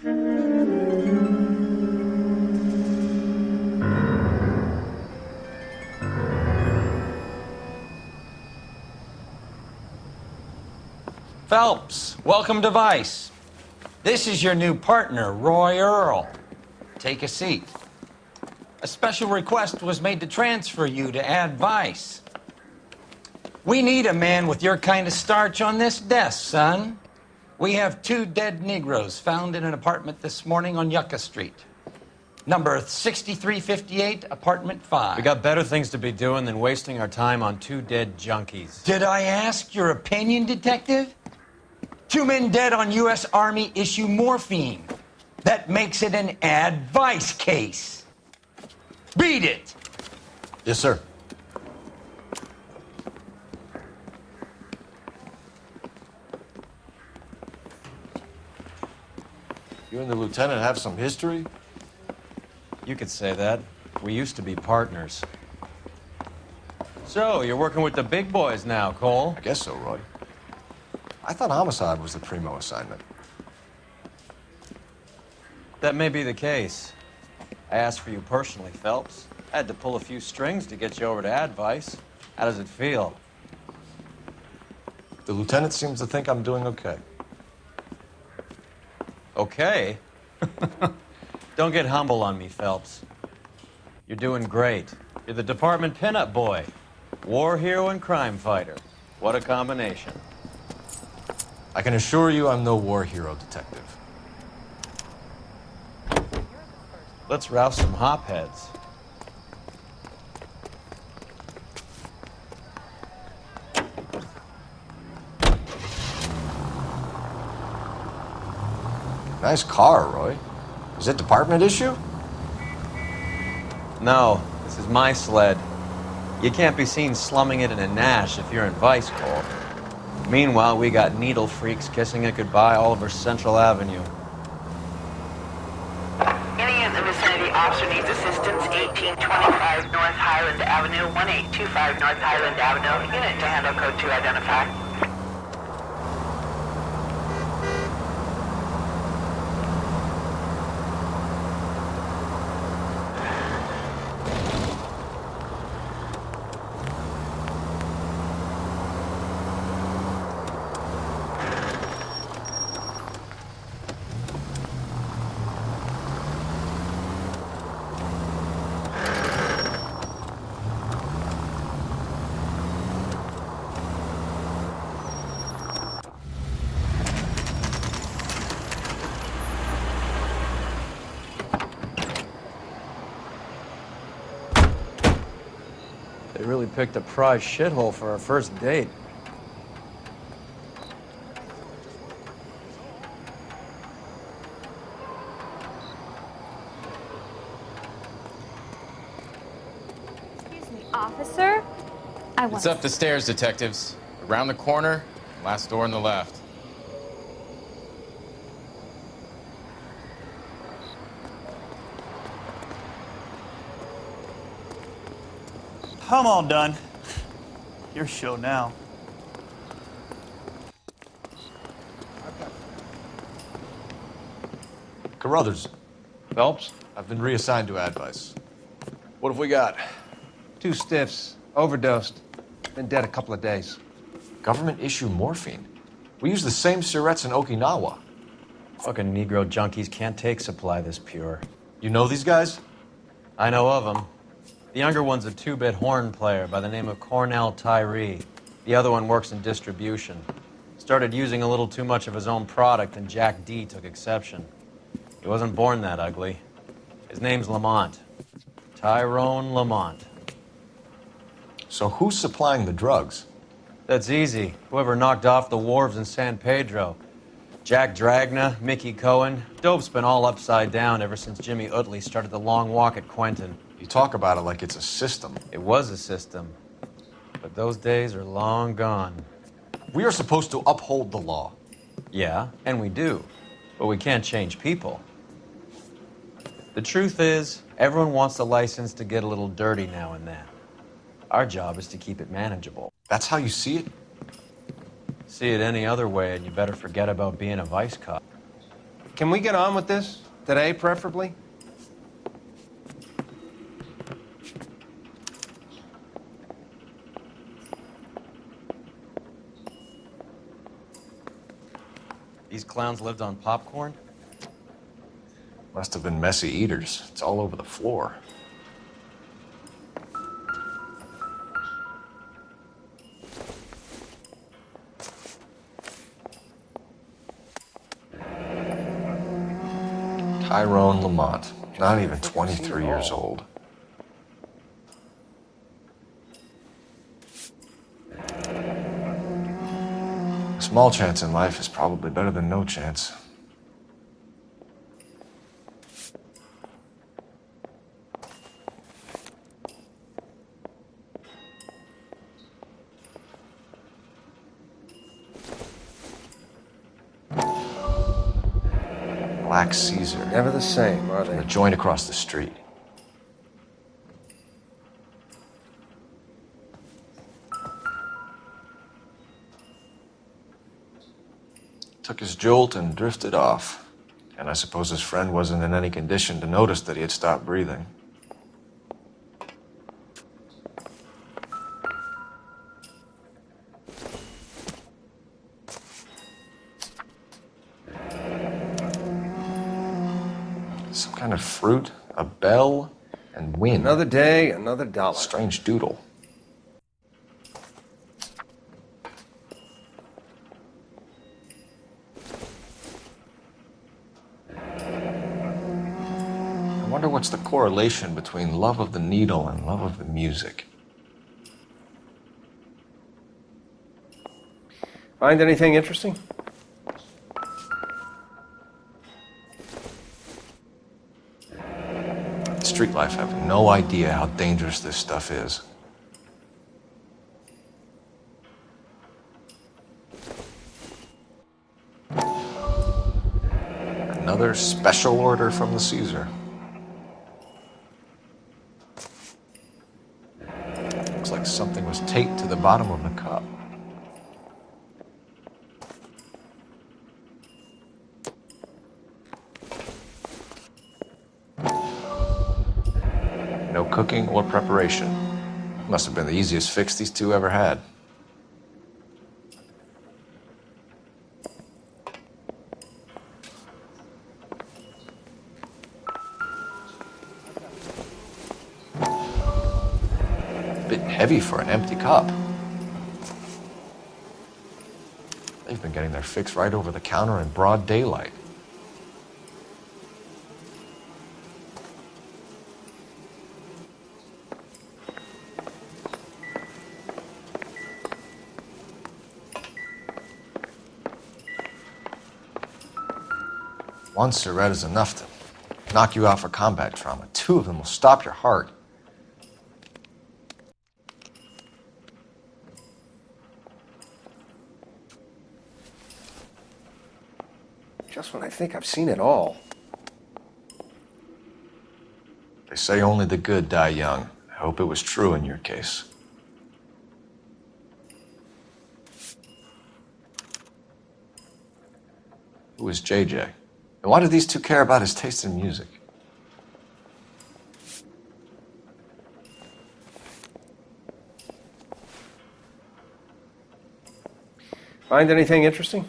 Phelps, welcome to Vice. This is your new partner, Roy Earl. Take a seat. A special request was made to transfer you to Ad Vice. We need a man with your kind of starch on this desk, son. We have 2 dead Negroes found in an apartment this morning on Yucca Street. Number 6358, apartment 5. We got better things to be doing than wasting our time on 2 dead junkies. Did I ask your opinion, detective? 2 men dead on U.S. Army issue morphine. That makes it an Ad Vice case. Beat it! Yes, sir. You and the lieutenant have some history? You could say that. We used to be partners. So, you're working with the big boys now, Cole? I guess so, Roy. I thought homicide was the primo assignment. That may be the case. I asked for you personally, Phelps. I had to pull a few strings to get you over to Ad Vice. How does it feel? The lieutenant seems to think I'm doing okay. Okay? Don't get humble on me, Phelps. You're doing great. You're the department pinup boy. War hero and crime fighter. What a combination. I can assure you I'm no war hero, detective. Let's rouse some hopheads. Nice car, Roy. Is it department issue? No, this is my sled. You can't be seen slumming it in a Nash if you're in Vice, Cole. Meanwhile, we got needle freaks kissing it goodbye all over Central Avenue. Any in the vicinity officer needs assistance, 1825 North Highland Avenue, 1825 North Highland Avenue. Unit to handle code 2 identify. They really picked a prize shithole for our first date. Excuse me, officer? It's up the stairs, detectives. Around the corner, last door on the left. I'm all done. Your show now. Carruthers, Phelps? I've been reassigned to Ad Vice. What have we got? 2 stiffs. Overdosed. Been dead a couple of days. Government issue morphine. We use the same syrettes in Okinawa. Fucking Negro junkies can't take supply this pure. You know these guys? I know of them. The younger one's a 2-bit horn player by the name of Cornell Tyree. The other one works in distribution. Started using a little too much of his own product, and Jack D took exception. He wasn't born that ugly. His name's Lamont. Tyrone Lamont. So who's supplying the drugs? That's easy. Whoever knocked off the wharves in San Pedro. Jack Dragna, Mickey Cohen. Dope's been all upside down ever since Jimmy Utley started the long walk at Quentin. You talk about it like it's a system. It was a system. But those days are long gone. We are supposed to uphold the law. Yeah, and we do. But we can't change people. The truth is, everyone wants the license to get a little dirty now and then. Our job is to keep it manageable. That's how you see it? See it any other way, and you better forget about being a vice cop. Can we get on with this? Today, preferably? These clowns lived on popcorn? Must have been messy eaters. It's all over the floor. Tyrone Lamont, not even 23 years old. A small chance in life is probably better than no chance. Black Caesar. Never the same, are And the they? joint across the street. Took his jolt and drifted off. And I suppose his friend wasn't in any condition to notice that he had stopped breathing. Some kind of fruit, a bell, and wind. Another day, another dollar. Strange doodle. I wonder what's the correlation between love of the needle and love of the music. Find anything interesting? Street life have no idea how dangerous this stuff is. Another special order from the Caesar. Looks like something was taped to the bottom of the cup. No cooking or preparation. Must have been the easiest fix these two ever had. A bit heavy for an empty cup. They've been getting their fix right over the counter in broad daylight. One cigarette is enough to knock you out for combat trauma. Two of them will stop your heart. Just when I think I've seen it all. They say only the good die young. I hope it was true in your case. Who is JJ? And why do these two care about his taste in music? Find anything interesting?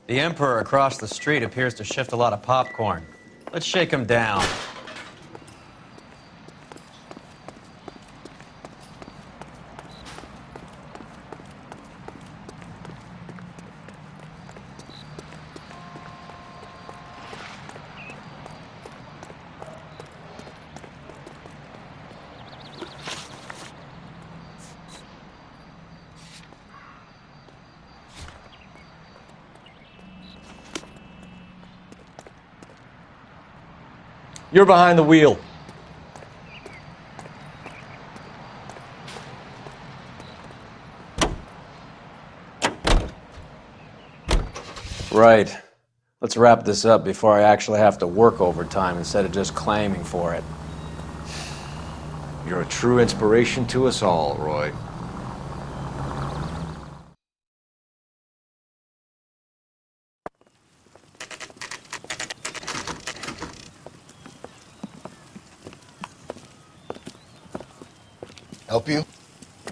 The Emperor across the street appears to shift a lot of popcorn. Let's shake him down. You're behind the wheel. Right. Let's wrap this up before I actually have to work overtime instead of just claiming for it. You're a true inspiration to us all, Roy. Help you?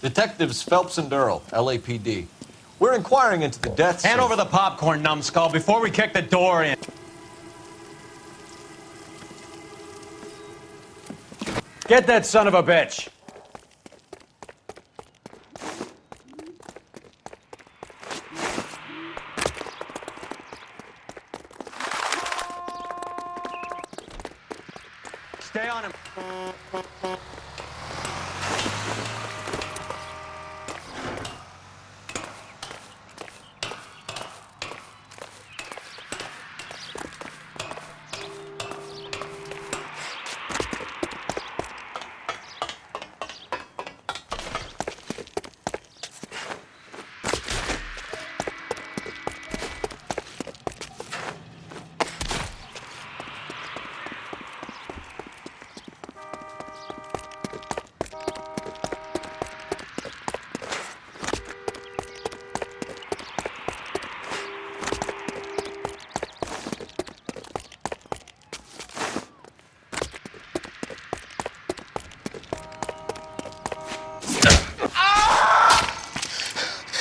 Detectives Phelps and Earl, LAPD. We're inquiring into the deaths Hand of... over the popcorn, numbskull, before we kick the door in. Get that son of a bitch. Stay on him.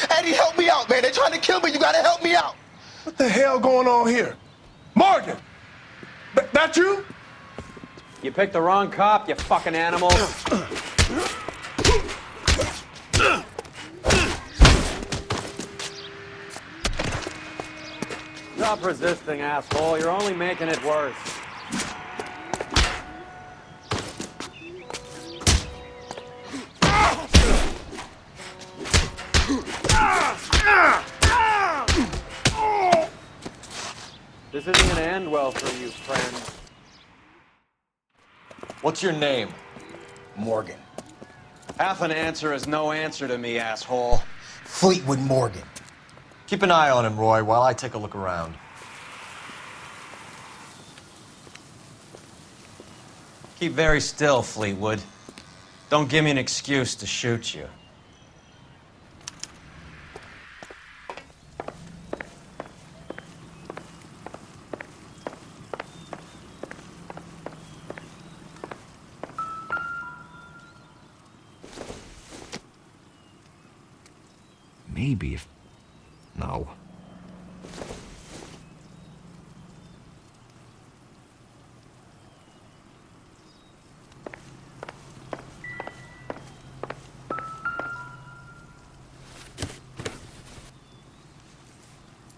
Eddie, help me out, man. They're trying to kill me. You gotta help me out. What the hell going on here? Morgan! That you? You picked the wrong cop, you fucking animal. Stop resisting, asshole. You're only making it worse. This isn't gonna end well for you, friend. What's your name? Morgan. Half an answer is no answer to me, asshole. Fleetwood Morgan. Keep an eye on him, Roy, while I take a look around. Keep very still, Fleetwood. Don't give me an excuse to shoot you. Maybe if... No.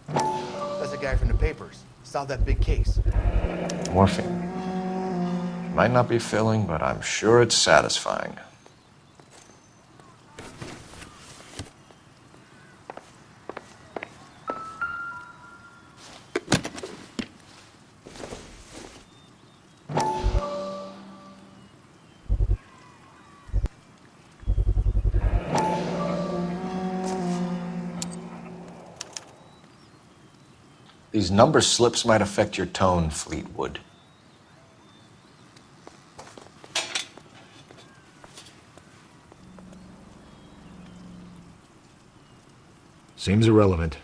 That's the guy from the papers. Solved that big case. Morphine. Might not be filling, but I'm sure it's satisfying. These number slips might affect your tone, Fleetwood. Seems irrelevant.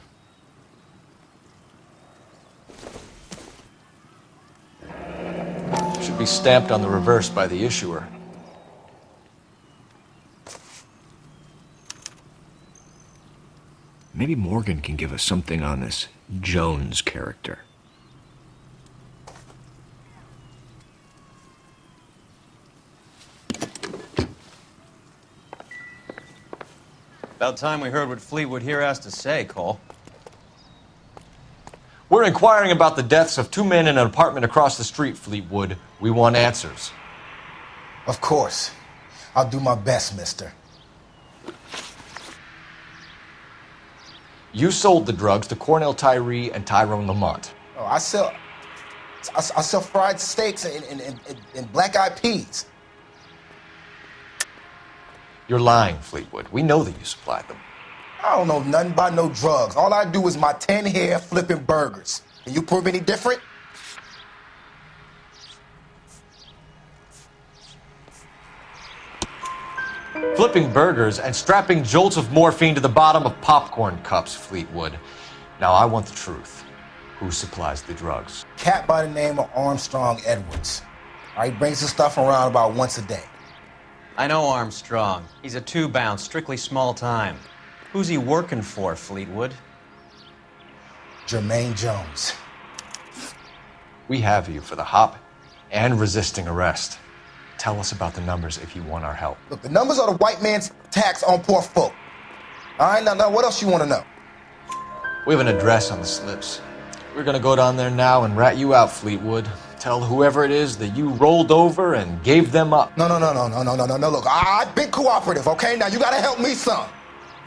Should be stamped on the reverse by the issuer. Maybe Morgan can give us something on this Jones character. About time we heard what Fleetwood here has to say, Cole. We're inquiring about the deaths of 2 men in an apartment across the street, Fleetwood. We want answers. Of course. I'll do my best, mister. You sold the drugs to Cornell Tyree and Tyrone Lamont. Oh, I sell fried steaks and black-eyed peas. You're lying, Fleetwood. We know that you supplied them. I don't know nothing about no drugs. All I do is my 10 hair flipping burgers. Can you prove any different? Flipping burgers and strapping jolts of morphine to the bottom of popcorn cups, Fleetwood. Now, I want the truth. Who supplies the drugs? Cat by the name of Armstrong Edwards. All right, brings the stuff around about once a day. I know Armstrong. He's a two-bound, strictly small time. Who's he working for, Fleetwood? Jermaine Jones. We have you for the hop and resisting arrest. Tell us about the numbers if you want our help. Look, the numbers are the white man's tax on poor folk. All right, now what else you want to know? We have an address on the slips. We're gonna go down there now and rat you out, Fleetwood. Tell whoever it is that you rolled over and gave them up. No. Look, I've been cooperative, okay? Now you gotta help me some.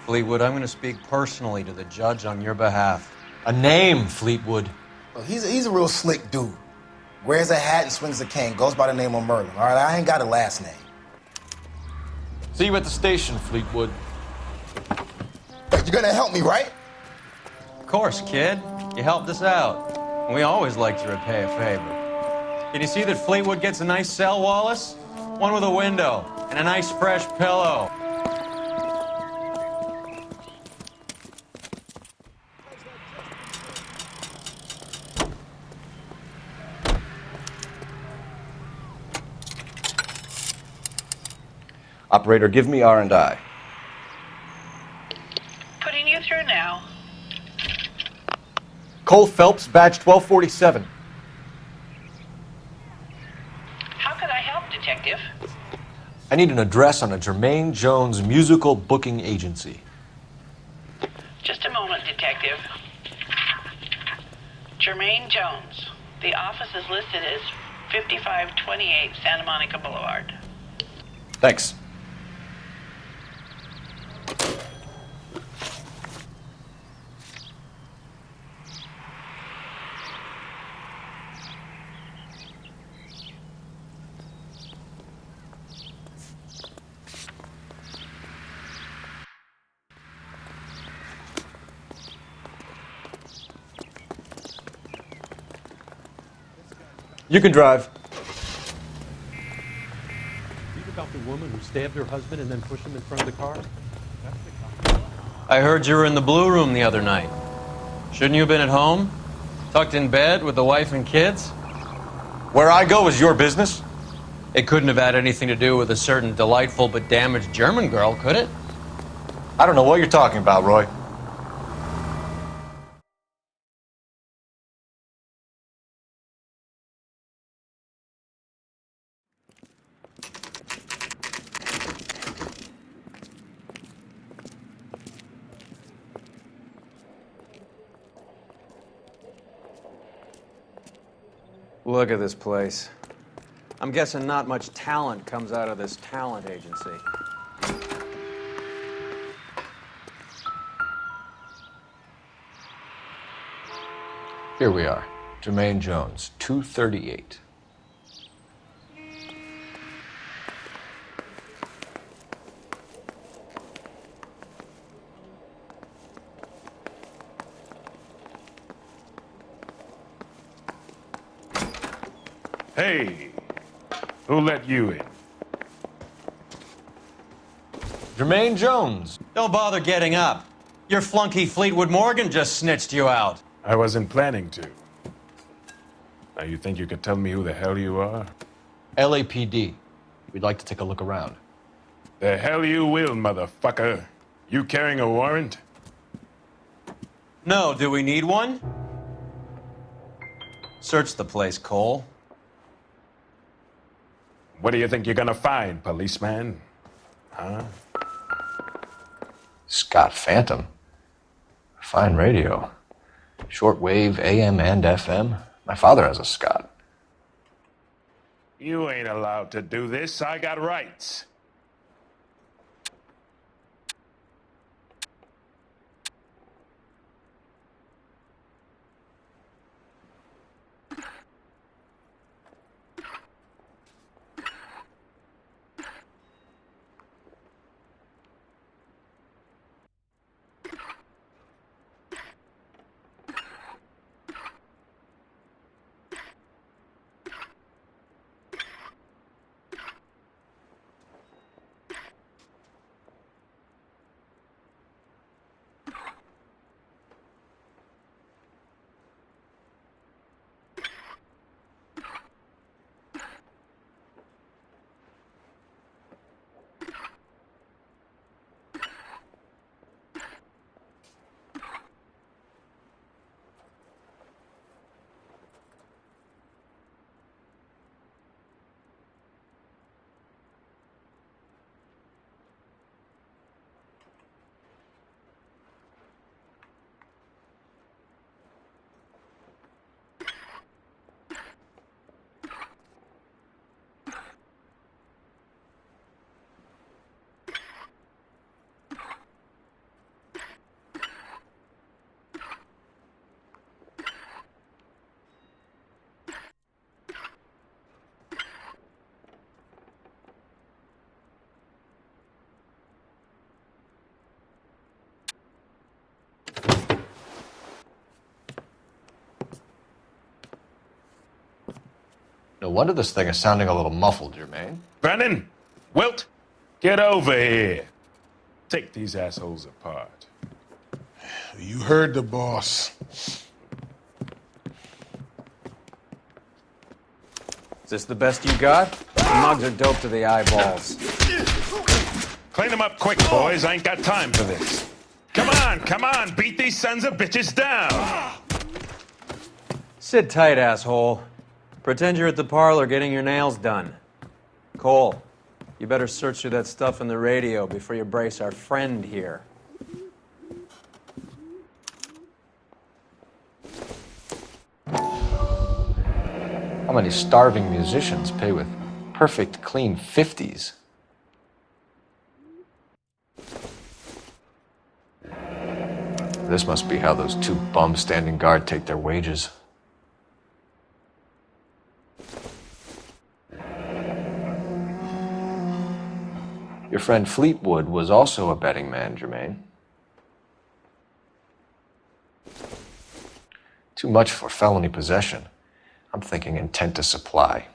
Fleetwood, I'm going to speak personally to the judge on your behalf. A name, Fleetwood. Look, he's a real slick dude. Wears a hat and swings a cane. Goes by the name of Merlin. All right, I ain't got a last name. See you at the station, Fleetwood. But you're gonna help me, right? Of course, kid. You helped us out. And we always like to repay a favor. Can you see that Fleetwood gets a nice cell, Wallace? One with a window and a nice fresh pillow. Operator, give me R&I. Putting you through now. Cole Phelps, badge 1247. How could I help, Detective? I need an address on a Jermaine Jones musical booking agency. Just a moment, Detective. Jermaine Jones. The office is listed as 5528 Santa Monica Boulevard. Thanks. You can drive. Read about the woman who stabbed her husband and then pushed him in front of the car? I heard you were in the Blue Room the other night. Shouldn't you have been at home? Tucked in bed with the wife and kids? Where I go is your business? It couldn't have had anything to do with a certain delightful but damaged German girl, could it? I don't know what you're talking about, Roy. Look at this place. I'm guessing not much talent comes out of this talent agency. Here we are. Jermaine Jones, 238. Hey, who let you in? Jermaine Jones. Don't bother getting up. Your flunky Fleetwood Morgan just snitched you out. I wasn't planning to. Now you think you could tell me who the hell you are? LAPD. We'd like to take a look around. The hell you will, motherfucker. You carrying a warrant? No, do we need one? Search the place, Cole. What do you think you're gonna find, policeman? Huh? Scott Phantom. Fine radio. Shortwave, AM and FM. My father has a Scott. You ain't allowed to do this. I got rights. No wonder this thing is sounding a little muffled, Jermaine. Brennan! Wilt! Get over here! Take these assholes apart. You heard the boss. Is this the best you got? The mugs are dope to the eyeballs. Clean them up quick, boys. I ain't got time for this. Come on! Beat these sons of bitches down! Sit tight, asshole. Pretend you're at the parlor getting your nails done. Cole, you better search through that stuff in the radio before you brace our friend here. How many starving musicians pay with perfect, clean 50s? This must be how those two bums standing guard take their wages. Your friend Fleetwood was also a betting man, Jermaine. Too much for felony possession. I'm thinking intent to supply.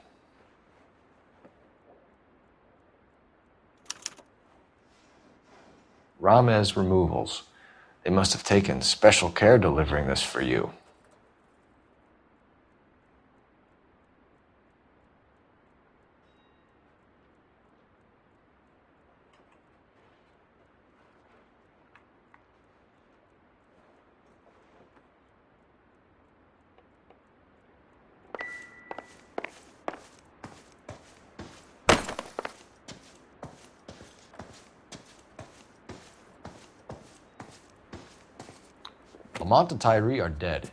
Ramez Removals. They must have taken special care delivering this for you. Lamont and Tyree are dead.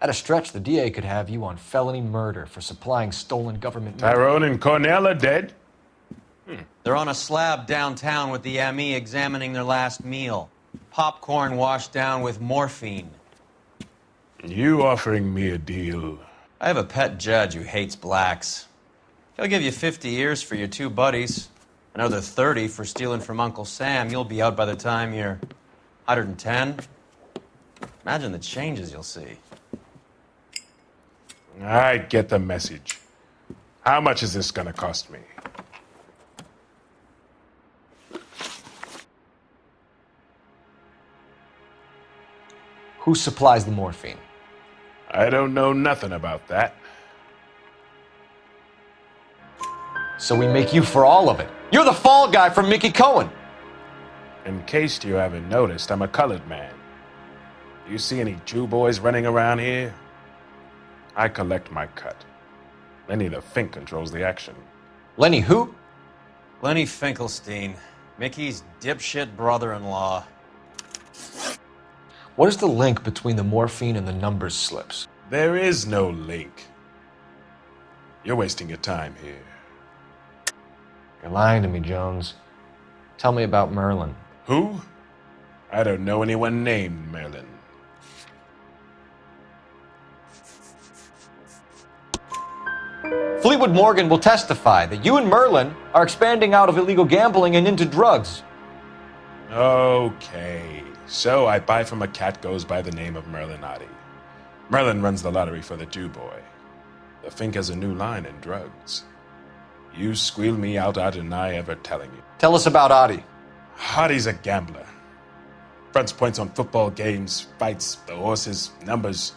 At a stretch, the DA could have you on felony murder for supplying stolen government... Tyrone and Cornell are dead? They're on a slab downtown with the ME examining their last meal. Popcorn washed down with morphine. You offering me a deal? I have a pet judge who hates blacks. He'll give you 50 years for your two buddies. Another 30 for stealing from Uncle Sam. You'll be out by the time you're 110. Imagine the changes you'll see. I get the message. How much is this gonna cost me? Who supplies the morphine? I don't know nothing about that. So we make you for all of it. You're the fall guy from Mickey Cohen. In case you haven't noticed, I'm a colored man. You see any Jew boys running around here? I collect my cut. Lenny the Fink controls the action. Lenny who? Lenny Finkelstein, Mickey's dipshit brother-in-law. What is the link between the morphine and the numbers slips? There is no link. You're wasting your time here. You're lying to me, Jones. Tell me about Merlin. Who? I don't know anyone named Merlin. Fleetwood Morgan will testify that you and Merlin are expanding out of illegal gambling and into drugs. Okay, so I buy from a cat goes by the name of Merlinotti. Merlin runs the lottery for the Jew boy. The Fink has a new line in drugs. You squeal me out, I deny ever telling you. Tell us about Adi. Adi's a gambler. Fronts points on football games, fights, the horses, numbers.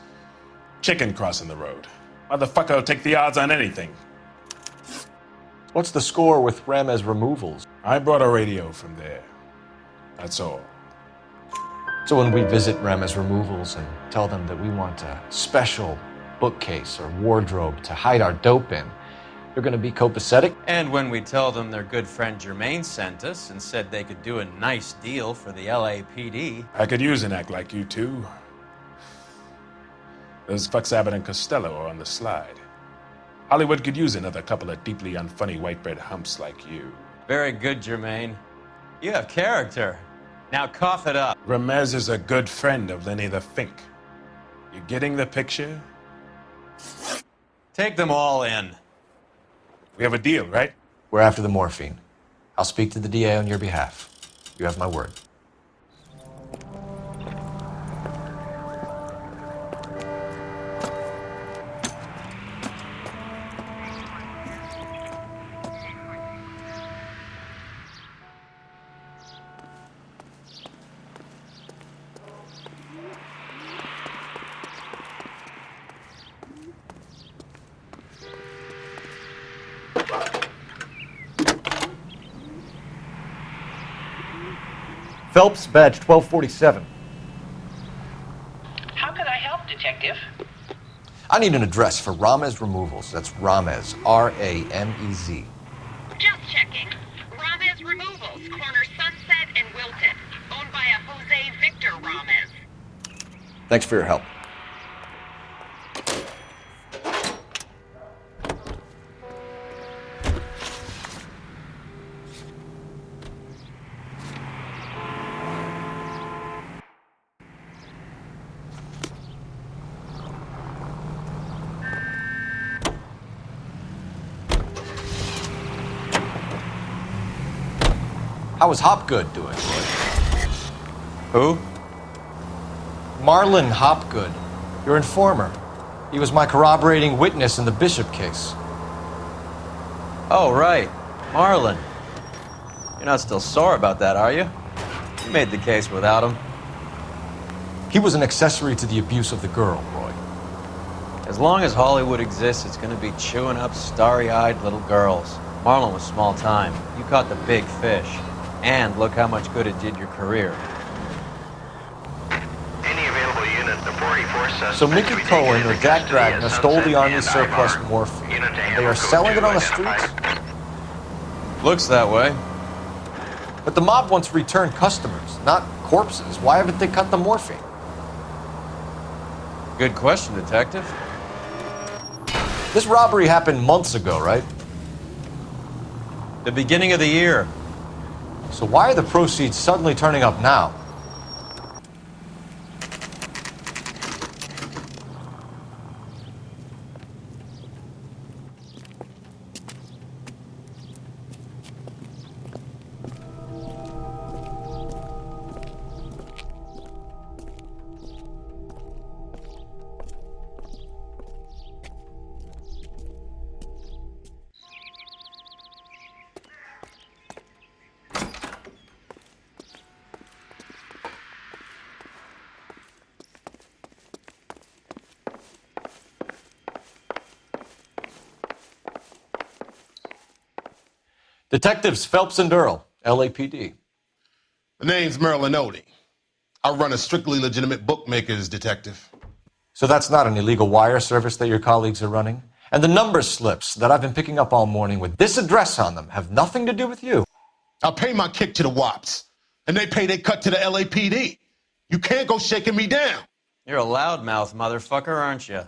Chicken crossing the road. Motherfucker will take the odds on anything. What's the score with Ramez Removals? I brought a radio from there. That's all. So when we visit Ramez Removals and tell them that we want a special bookcase or wardrobe to hide our dope in, you're going to be copacetic? And when we tell them their good friend Jermaine sent us and said they could do a nice deal for the LAPD. I could use an act like you two. Those fucks Abbott and Costello are on the slide. Hollywood could use another couple of deeply unfunny white bread humps like you. Very good, Jermaine. You have character. Now cough it up. Ramez is a good friend of Lenny the Fink. You getting the picture? Take them all in. We have a deal, right? We're after the morphine. I'll speak to the DA on your behalf. You have my word. Phelps, badge 1247. How can I help, Detective? I need an address for Ramez Removals. That's Ramez, R-A-M-E-Z. Just checking. Ramez Removals, corner Sunset and Wilton. Owned by a Jose Victor Ramez. Thanks for your help. How is Hopgood doing? Who? Marlon Hopgood, your informer. He was my corroborating witness in the Bishop case. Oh, right. Marlon. You're not still sore about that, are you? You made the case without him. He was an accessory to the abuse of the girl, Roy. As long as Hollywood exists, it's gonna be chewing up starry-eyed little girls. Marlon was small time. You caught the big fish. And look how much good it did your career. Any available unit, the 44 suspects. So Mickey Cohen or Jack Dragna stole the Army's surplus morphine, and they are selling it on the streets? Looks that way. But the mob wants returned customers, not corpses. Why haven't they cut the morphine? Good question, Detective. This robbery happened months ago, right? The beginning of the year. So why are the proceeds suddenly turning up now? Detectives Phelps and Earl, LAPD. The name's Merlin Odie. I run a strictly legitimate bookmakers detective. So that's not an illegal wire service that your colleagues are running? And the number slips that I've been picking up all morning with this address on them have nothing to do with you? I pay my kick to the WAPs, and they pay their cut to the LAPD. You can't go shaking me down. You're a loudmouth motherfucker, aren't you?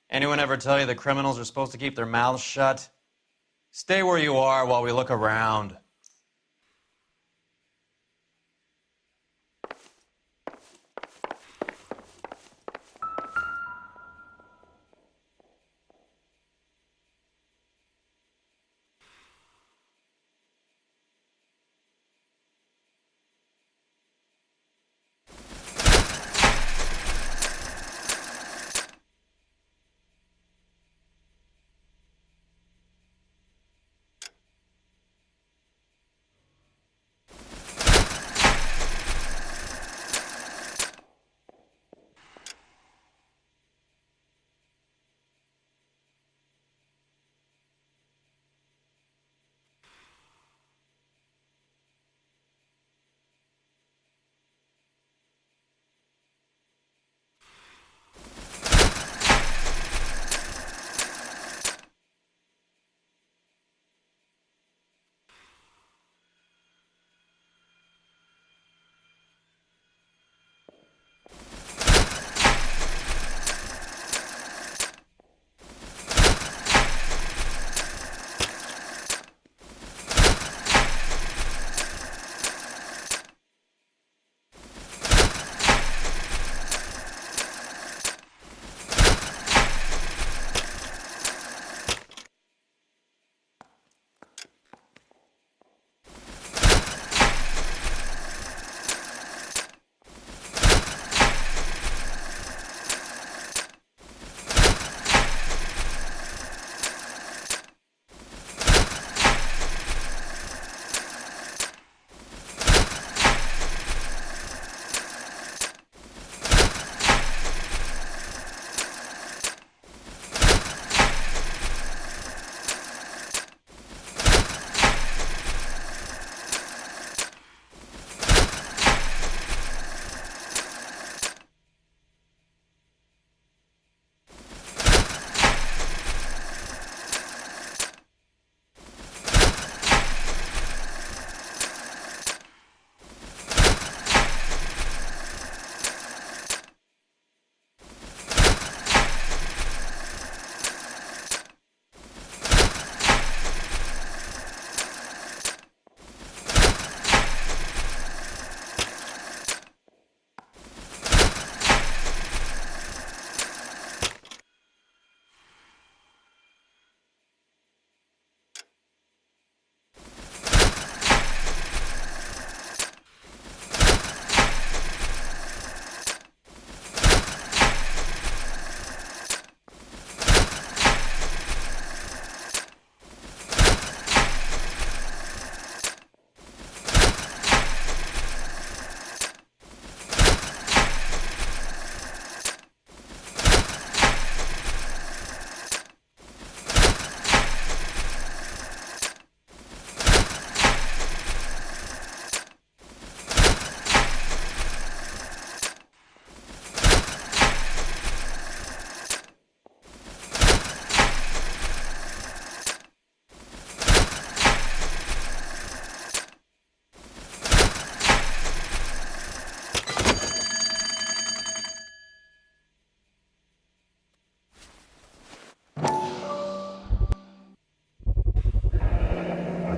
Anyone ever tell you that criminals are supposed to keep their mouths shut? Stay where you are while we look around.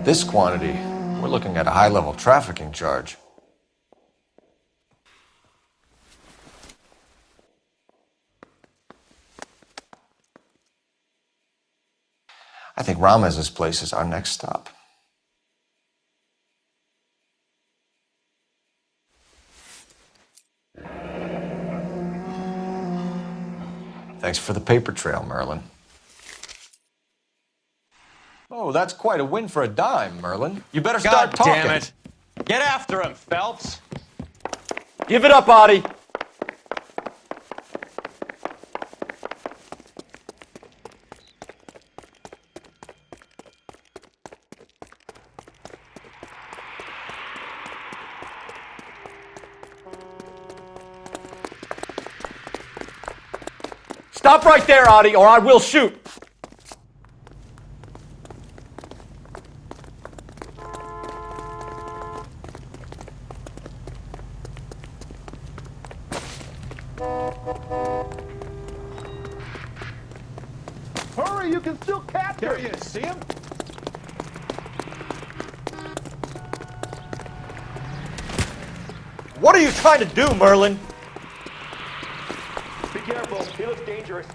With this quantity, we're looking at a high-level trafficking charge. I think Ramez's place is our next stop. Thanks for the paper trail, Merlin. Oh, that's quite a win for a dime, Merlin. You better start talking. God damn it. Get after him, Phelps. Give it up, Audie. Stop right there, Audie, or I will shoot. Hurry, you can still capture. There he is, see him? What are you trying to do, Merlin? Be careful, he looks dangerous.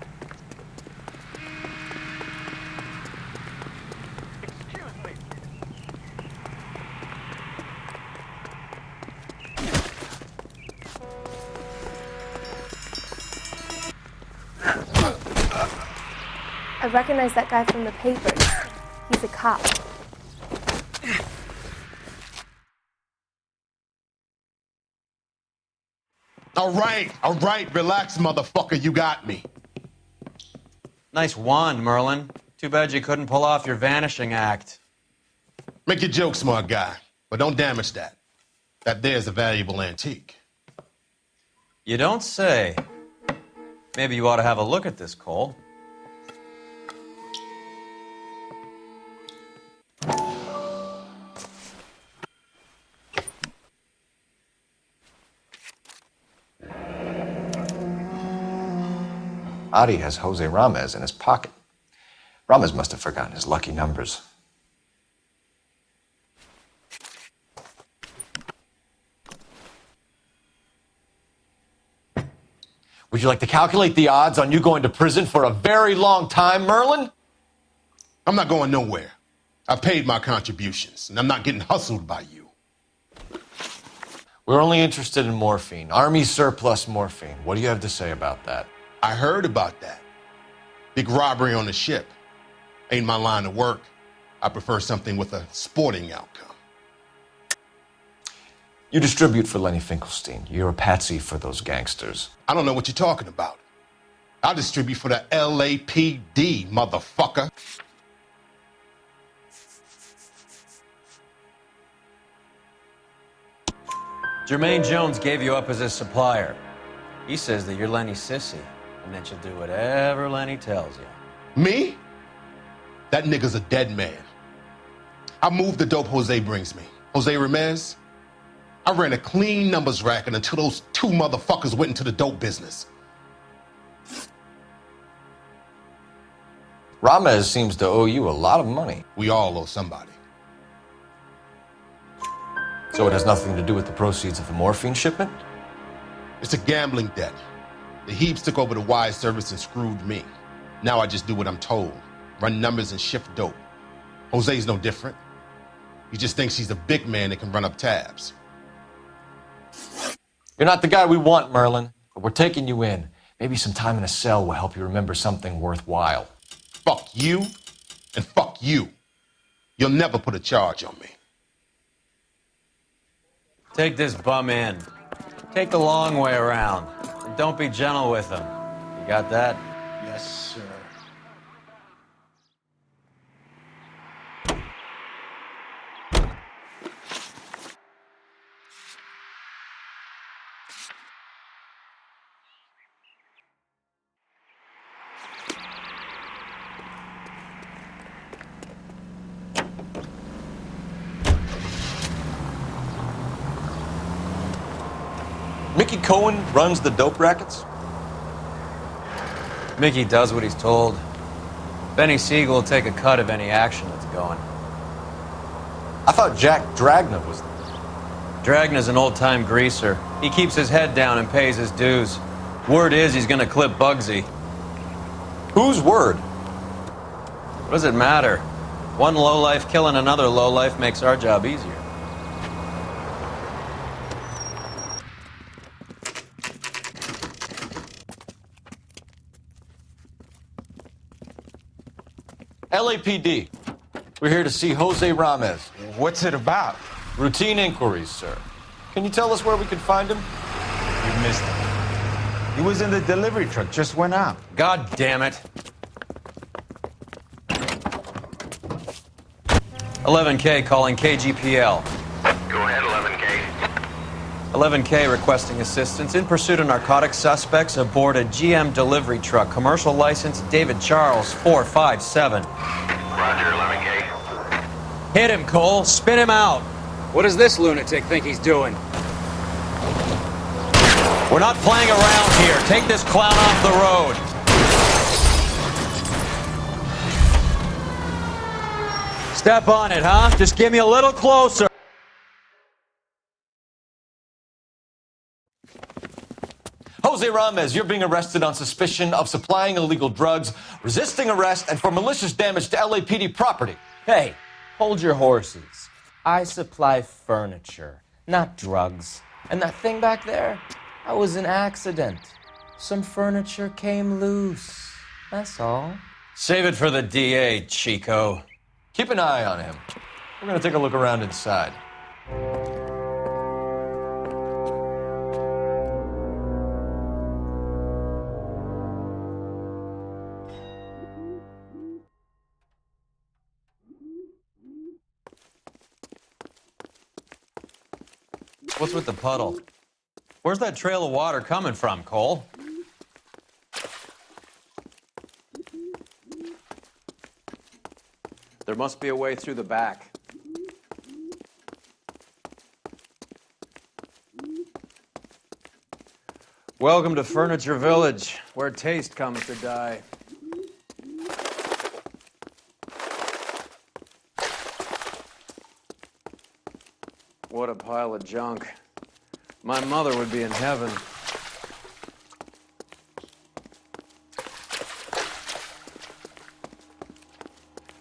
Excuse me. I recognize that guy from the papers. He's a cop. All right, relax, motherfucker, you got me. Nice wand, Merlin. Too bad you couldn't pull off your vanishing act. Make your joke, smart guy, but don't damage that. That there's a valuable antique. You don't say. Maybe you ought to have a look at this, Cole. Adi has Jose Ramez in his pocket. Ramez must have forgotten his lucky numbers. Would you like to calculate the odds on you going to prison for a very long time, Merlin? I'm not going nowhere. I paid my contributions, and I'm not getting hustled by you. We're only interested in morphine. Army surplus morphine. What do you have to say about that? I heard about that. Big robbery on the ship. Ain't my line of work. I prefer something with a sporting outcome. You distribute for Lenny Finkelstein. You're a patsy for those gangsters. I don't know what you're talking about. I distribute for the LAPD, motherfucker. Jermaine Jones gave you up as his supplier. He says that you're Lenny's sissy, and that you'll do whatever Lenny tells you. Me? That nigga's a dead man. I moved the dope Jose brings me. Jose Ramez? I ran a clean numbers racket until those two motherfuckers went into the dope business. Ramez seems to owe you a lot of money. We all owe somebody. So it has nothing to do with the proceeds of the morphine shipment? It's a gambling debt. The Heaps took over the wire service and screwed me. Now I just do what I'm told. Run numbers and shift dope. Jose's no different. He just thinks he's a big man that can run up tabs. You're not the guy we want, Merlin, but we're taking you in. Maybe some time in a cell will help you remember something worthwhile. Fuck you, and fuck you. You'll never put a charge on me. Take this bum in. Take the long way around. And don't be gentle with him. You got that? Yes, sir. Mickey Cohen runs the dope rackets? Mickey does what he's told. Benny Siegel will take a cut of any action that's going. I thought Jack Dragna was... Dragna's an old-time greaser. He keeps his head down and pays his dues. Word is he's gonna clip Bugsy. Whose word? What does it matter? One lowlife killing another lowlife makes our job easier. LAPD. We're here to see Jose Ramez. What's it about? Routine inquiries, sir. Can you tell us where we can find him? You missed him. He was in the delivery truck, just went out. God damn it. 11K calling KGPL. Go ahead, 11K. 11K requesting assistance in pursuit of narcotic suspects aboard a GM delivery truck. Commercial license David Charles 457. Roger, 11K. Hit him, Cole. Spin him out. What does this lunatic think he's doing? We're not playing around here. Take this clown off the road. Step on it, huh? Just get me a little closer. Jose Ramez, you're being arrested on suspicion of supplying illegal drugs, resisting arrest, and for malicious damage to LAPD property. Hey, hold your horses. I supply furniture, not drugs. And that thing back there, that was an accident. Some furniture came loose. That's all. Save it for the DA, Chico. Keep an eye on him. We're gonna take a look around inside. What's with the puddle? Where's that trail of water coming from, Cole? There must be a way through the back. Welcome to Furniture Village, where taste comes to die. What a pile of junk. My mother would be in heaven.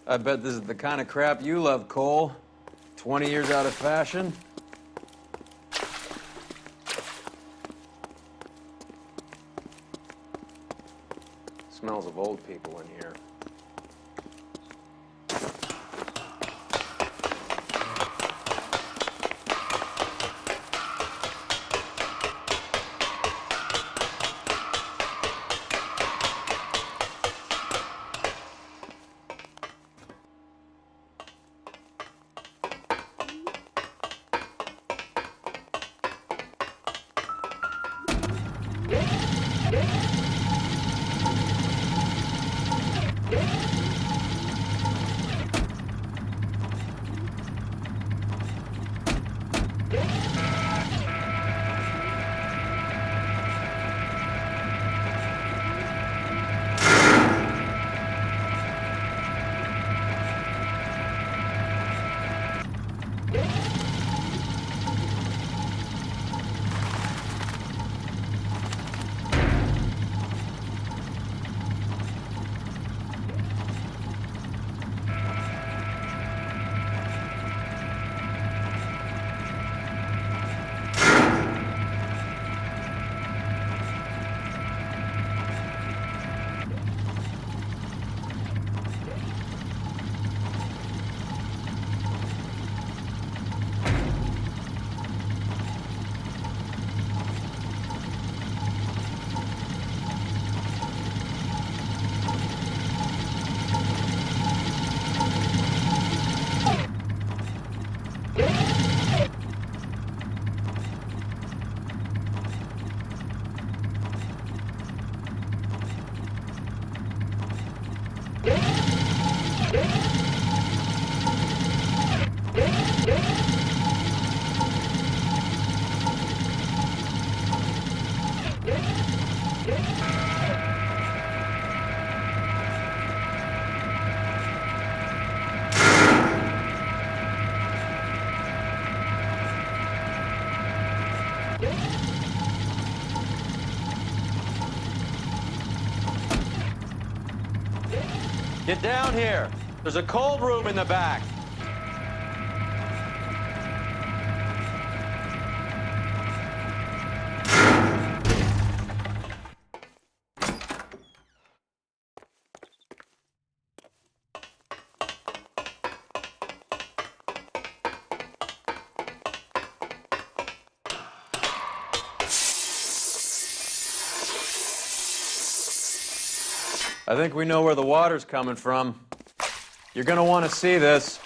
I bet this is the kind of crap you love, Cole. 20 years out of fashion. Smells of old people in here. Get down here. There's a cold room in the back. I think we know where the water's coming from. You're gonna want to see this.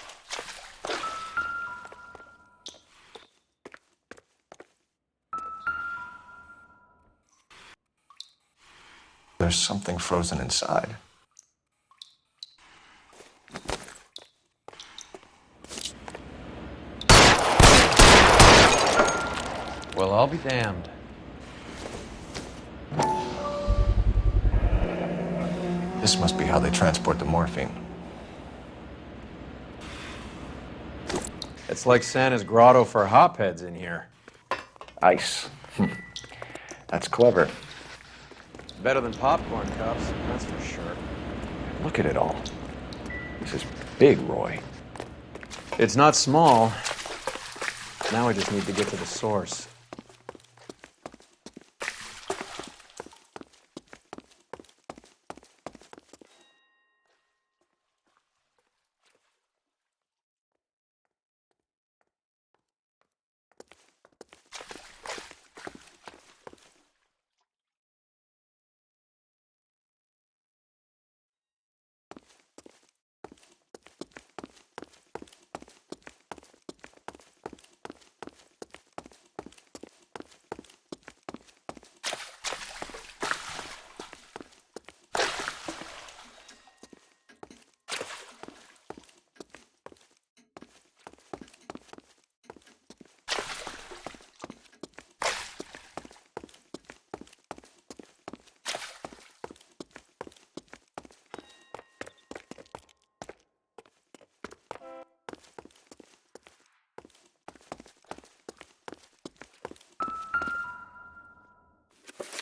There's something frozen inside. Well, I'll be damned. This must be how they transport the morphine. It's like Santa's grotto for hopheads in here. Ice. That's clever. Better than popcorn cups, that's for sure. Look at it all. This is big, Roy. It's not small. Now I just need to get to the source.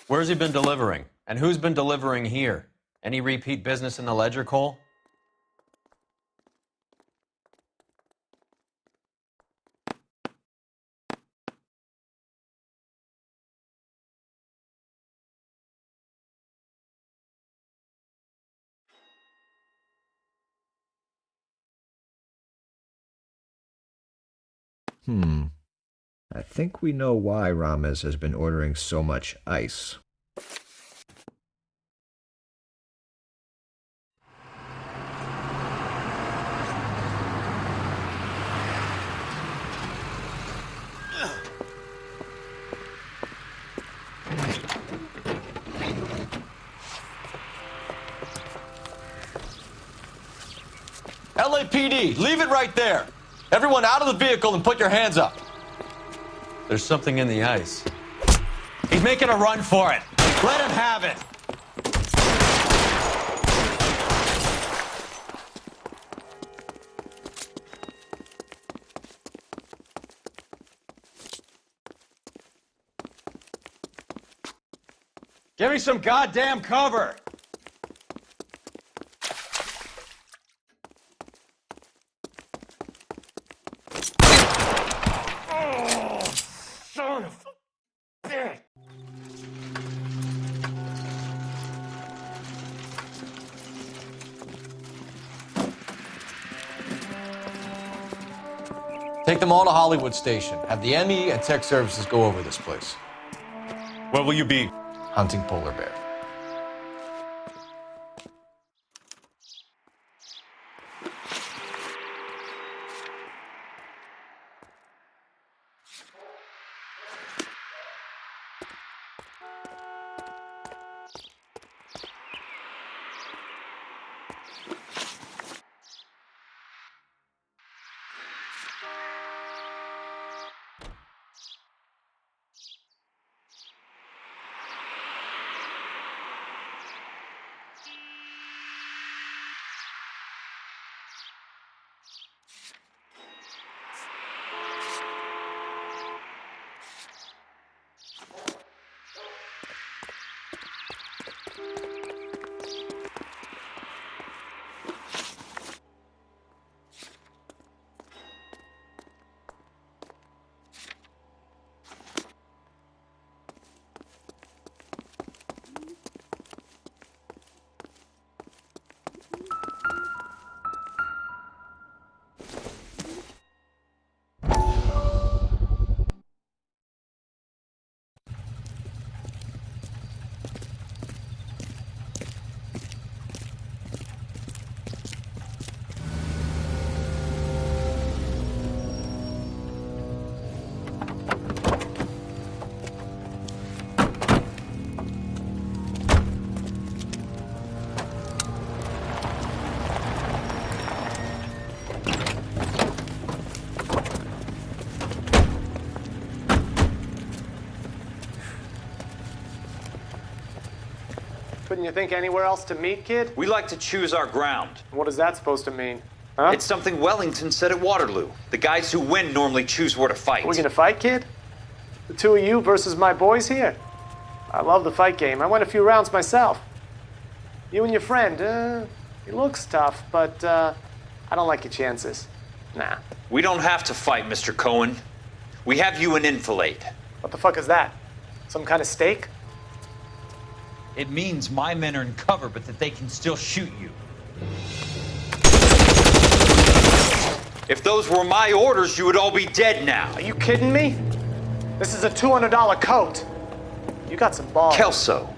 Where's he been delivering? And who's been delivering here? Any repeat business in the ledger, Cole? I think we know why Rames has been ordering so much ice. LAPD, leave it right there. Everyone out of the vehicle and put your hands up. There's something in the ice. He's making a run for it. Let him have it. Give me some goddamn cover. Son of a bitch! Take them all to Hollywood Station. Have the ME and Tech Services go over this place. Where will you be? Hunting polar bear. Couldn't you think anywhere else to meet, kid? We like to choose our ground. What is that supposed to mean? Huh? It's something Wellington said at Waterloo. The guys who win normally choose where to fight. We're gonna fight, kid? The two of you versus my boys here? I love the fight game. I went a few rounds myself. You and your friend, he looks tough, but I don't like your chances. Nah. We don't have to fight, Mr. Cohen. We have you an enfilade. What the fuck is that? Some kind of steak? It means my men are in cover, but that they can still shoot you. If those were my orders, you would all be dead now. Are you kidding me? This is a $200 coat. You got some balls. Kelso.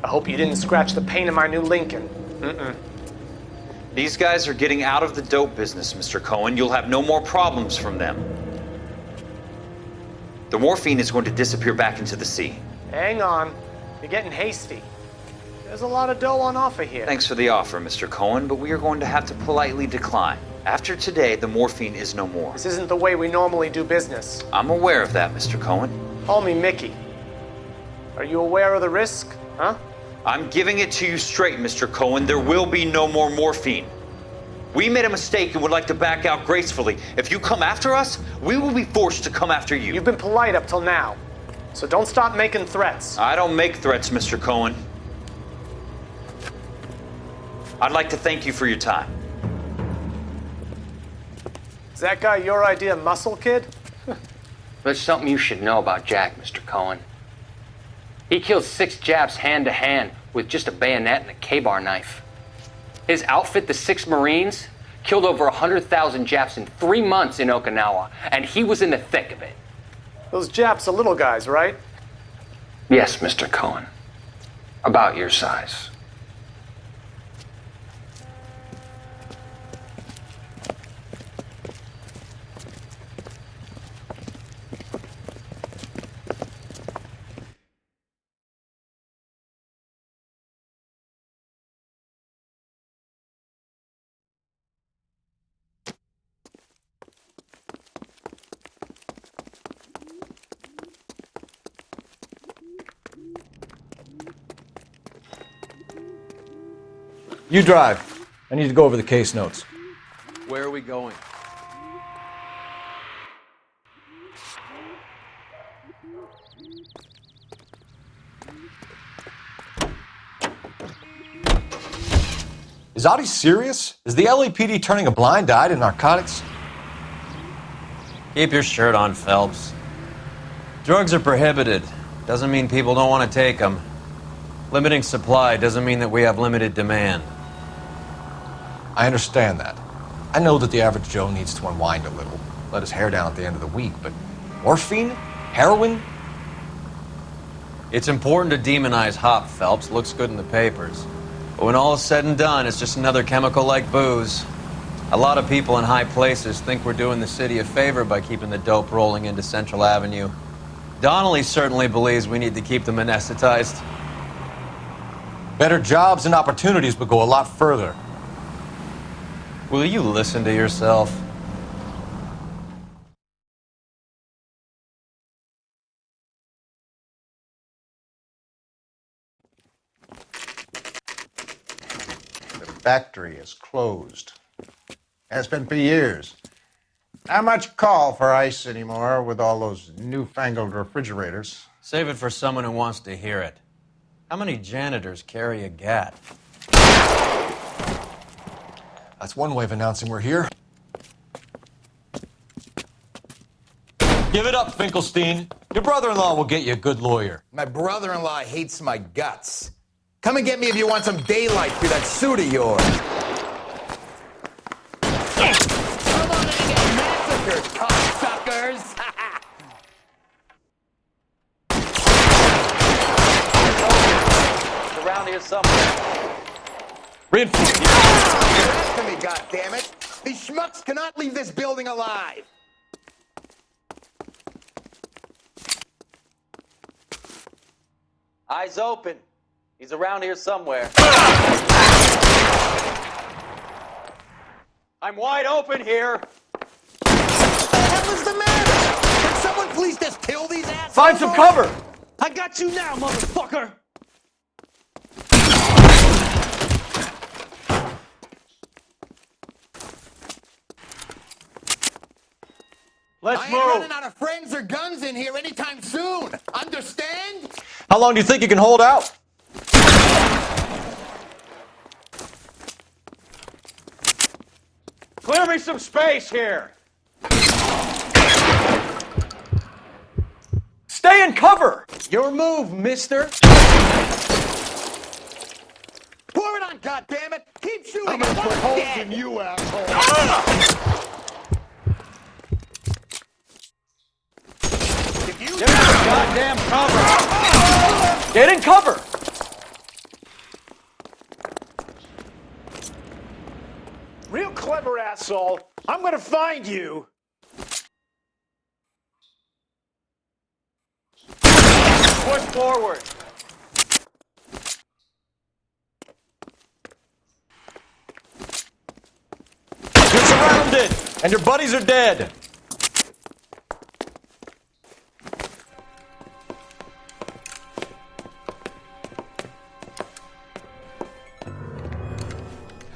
I hope you didn't scratch the paint in my new Lincoln. Mm-mm. These guys are getting out of the dope business, Mr. Cohen. You'll have no more problems from them. The morphine is going to disappear back into the sea. Hang on. You're getting hasty. There's a lot of dough on offer here. Thanks for the offer, Mr. Cohen, but we are going to have to politely decline. After today, the morphine is no more. This isn't the way we normally do business. I'm aware of that, Mr. Cohen. Call me Mickey. Are you aware of the risk, huh? I'm giving it to you straight, Mr. Cohen. There will be no more morphine. We made a mistake and would like to back out gracefully. If you come after us, we will be forced to come after you. You've been polite up till now, so don't stop making threats. I don't make threats, Mr. Cohen. I'd like to thank you for your time. Is that guy your idea of muscle, kid? There's something you should know about Jack, Mr. Cohen. He killed 6 Japs hand to hand with just a bayonet and a K-bar knife. His outfit, the 6 Marines, killed over 100,000 Japs in 3 months in Okinawa, and he was in the thick of it. Those Japs are little guys, right? Yes, Mr. Cohen. About your size. You drive. I need to go over the case notes. Where are we going? Is Audie serious? Is the LAPD turning a blind eye to narcotics? Keep your shirt on, Phelps. Drugs are prohibited. Doesn't mean people don't want to take them. Limiting supply doesn't mean that we have limited demand. I understand that. I know that the average Joe needs to unwind a little, let his hair down at the end of the week, but morphine? Heroin? It's important to demonize hop, Phelps. Looks good in the papers. But when all is said and done, it's just another chemical like booze. A lot of people in high places think we're doing the city a favor by keeping the dope rolling into Central Avenue. Donnelly certainly believes we need to keep them anesthetized. Better jobs and opportunities would go a lot further. Will you listen to yourself? The factory is closed. Has been for years. Not much call for ice anymore with all those newfangled refrigerators. Save it for someone who wants to hear it. How many janitors carry a gat? That's one way of announcing we're here. Give it up, Finkelstein. Your brother-in-law will get you a good lawyer. My brother-in-law hates my guts. Come and get me if you want some daylight through that suit of yours. Come on in and get massacred, cocksuckers! It's around here somewhere. Reinforce. After me, goddammit! These schmucks cannot leave this building alive! Eyes open. He's around here somewhere. I'm wide open here. What the hell is the matter? Can someone please just kill these assholes? Find some cover! I got you now, motherfucker! Let's I ain't move. running out of friends or guns in here anytime soon. Understand? How long do you think you can hold out? Clear me some space here. Stay in cover. Your move, mister. Pour it on, goddammit! Keep shooting! I'm gonna put holes in you, asshole! Get in goddamn cover. Get in cover. Real clever, asshole. I'm gonna find you. Push forward. You're surrounded, and your buddies are dead.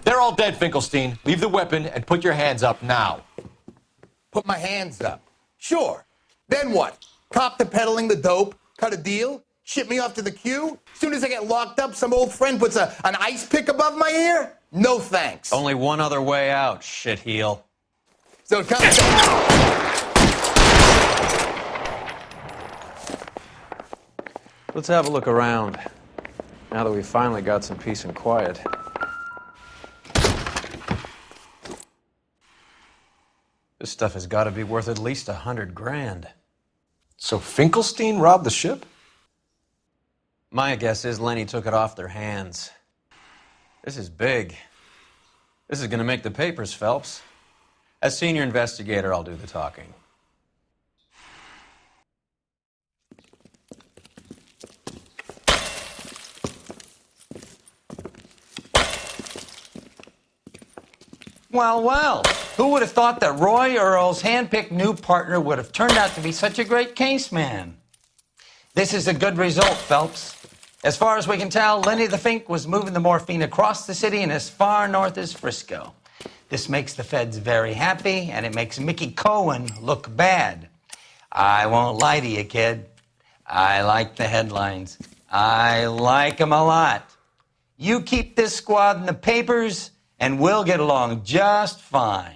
They're all dead, Finkelstein. Leave the weapon and put your hands up now. Put my hands up. Sure. Then what? Cop to peddling the dope, cut a deal, ship me off to the queue? Soon as I get locked up, some old friend puts an ice pick above my ear? No thanks. Only one other way out, shitheel. So it comes Let's have a look around. Now that we've finally got some peace and quiet. This stuff has got to be worth at least $100 grand. So Finkelstein robbed the ship? My guess is Lenny took it off their hands. This is big. This is going to make the papers, Phelps. As senior investigator, I'll do the talking. Well, well. Who would have thought that Roy Earl's handpicked new partner would have turned out to be such a great case man? This is a good result, Phelps. As far as we can tell, Lenny the Fink was moving the morphine across the city and as far north as Frisco. This makes the feds very happy, and it makes Mickey Cohen look bad. I won't lie to you, kid. I like the headlines. I like them a lot. You keep this squad in the papers, and we'll get along just fine.